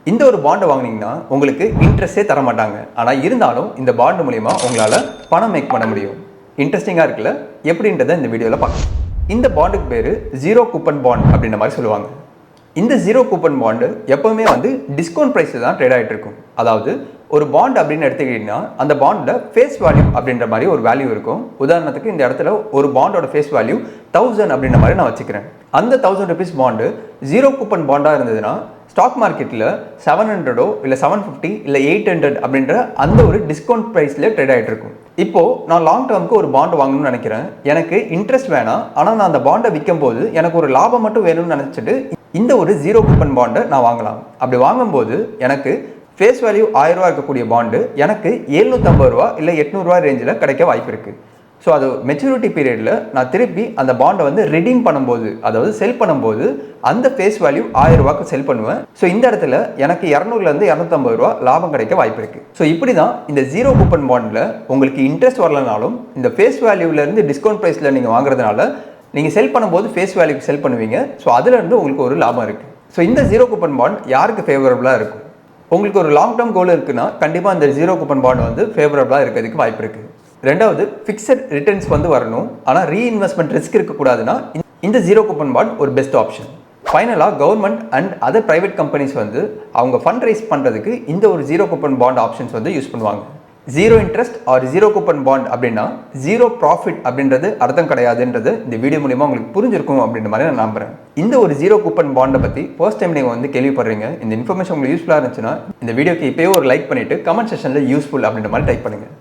இந்த ஒரு பாண்டை வாங்கினீங்கன்னா உங்களுக்கு இன்ட்ரெஸ்டே தர மாட்டாங்க. ஆனால் இருந்தாலும் இந்த பாண்டு மூலிமா உங்களால் பணம் மேக் பண்ண முடியும். இன்ட்ரெஸ்டிங்காக இருக்குல்ல? எப்படின்றத இந்த வீடியோவில் பார்க்கலாம். இந்த பாண்டுக்கு பேர் ஜீரோ கூப்பன் பாண்ட் அப்படின்ற மாதிரி சொல்லுவாங்க. இந்த ஜீரோ கூப்பன் பாண்டு எப்போவுமே டிஸ்கவுண்ட் ப்ரைஸில் தான் ட்ரேட் ஆகிட்டு இருக்கும். அதாவது ஒரு பாண்ட் அப்படின்னு எடுத்துக்கிட்டிங்கன்னா அந்த பாண்டில் ஃபேஸ் வேல்யூ அப்படின்ற மாதிரி ஒரு வேல்யூ இருக்கும். உதாரணத்துக்கு இந்த இடத்துல ஒரு பாண்டோட ஃபேஸ் வேல்யூ 1000 அப்படின்ற மாதிரி நான் வச்சுக்கிறேன். அந்த 1000 rupees பாண்டு ஜீரோ கூப்பன் பாண்டாக இருந்ததுன்னா ஸ்டாக் மார்க்கெட்டில் 700 இல்லை 750 இல்லை 800 அப்படின்ற அந்த ஒரு டிஸ்கவுண்ட் ப்ரைஸில் ட்ரேட் ஆகிட்டு இருக்கும். இப்போது நான் லாங் டேர்முக்கு ஒரு பாண்டு வாங்கணும்னு நினைக்கிறேன். எனக்கு இன்ட்ரெஸ்ட் வேணாம், ஆனால் நான் அந்த பாண்டை விற்கும் போது எனக்கு ஒரு லாபம் மட்டும் வேணும்னு நினச்சிட்டு இந்த ஒரு ஜீரோ கூப்பன் பாண்டை நான் வாங்கலாம். அப்படி வாங்கும்போது எனக்கு ஃபேஸ் வேல்யூ 1000 ரூபா இருக்கக்கூடிய பாண்டு எனக்கு 750 ரூபா இல்லை 800 ரூபா ரேஞ்சில் கிடைக்க வாய்ப்பு இருக்குது. ஸோ அது மெச்சூரிட்டி பீரியடில் நான் திருப்பி அந்த பாண்டை ரெடீம் பண்ணும்போது, அதாவது செல் பண்ணும்போது அந்த ஃபேஸ் வேல்யூ 1000 ரூபாய்க்கு செல் பண்ணுவேன். ஸோ இந்த இடத்துல எனக்கு 200லேருந்து 250 ரூபா லாபம் கிடைக்க வாய்ப்பு இருக்குது. ஸோ இப்படி தான் இந்த ஜீரோ கூப்பன் பாண்டில் உங்களுக்கு இன்ட்ரெஸ்ட் வரலனாலும் இந்த ஃபேஸ் வேல்யூலேருந்து டிஸ்கவுண்ட் ப்ரைஸில் நீங்கள் வாங்குறதுனால நீங்கள் செல் பண்ணும்போது ஃபேஸ் வேல்யூக்கு செல் பண்ணுவீங்க. ஸோ அதுலேருந்து உங்களுக்கு ஒரு லாபம் இருக்குது. ஸோ இந்த ஜீரோ கூப்பன் பாண்ட் யாருக்கு ஃபேவரபுளாக இருக்கும்? உங்களுக்கு ஒரு லாங் டேர்ம் கோல் இருக்குன்னா கண்டிப்பாக இந்த ஜீரோ கூப்பன் பாண்ட் ஃபேவரபுளாக இருக்கிறதுக்கு வாய்ப்பு இருக்குது. ரெண்டாவது, ஃபிக்ஸட் ரிட்டர்ன்ஸ் வரணும், ஆனால் ரீஇன்வெஸ்ட்மெண்ட் ரிஸ்க் இருக்கக்கூடாதுன்னா இந்த ஜீரோ கூப்பன் பாண்ட் ஒரு பெஸ்ட் ஆப்ஷன். ஃபைனலாக government and other private companies அவங்க ஃபண்ட் ரைஸ் பண்ணுறதுக்கு இந்த ஒரு zero coupon bond options use பண்ணுவாங்க. Zero interest or zero coupon bond அப்படின்னா ஜீரோ ப்ராஃபிட் அப்படின்றது அர்த்தம் கிடையாதுன்றது இந்த வீடியோ மூலிமா உங்களுக்கு புரிஞ்சிருக்கும் அப்படின்ற மாதிரி நான் நம்புறேன். இந்த ஒரு ஜீரோ கூப்பன் பாண்டை பற்றி ஃபர்ஸ்ட் டைம் நீங்கள் கேள்விப்படுறீங்க, இந்த இன்ஃபர்மேஷன் உங்களுக்கு யூஸ்ஃபுல்லாக இருந்துச்சுன்னா இந்த வீடியோக்கு இப்போயே ஒரு லைக் பண்ணிவிட்டு கமெண்ட் செக்ஷனில் யூஸ்ஃபுல் அப்படின்ற மாதிரி டைப் பண்ணுங்கள்.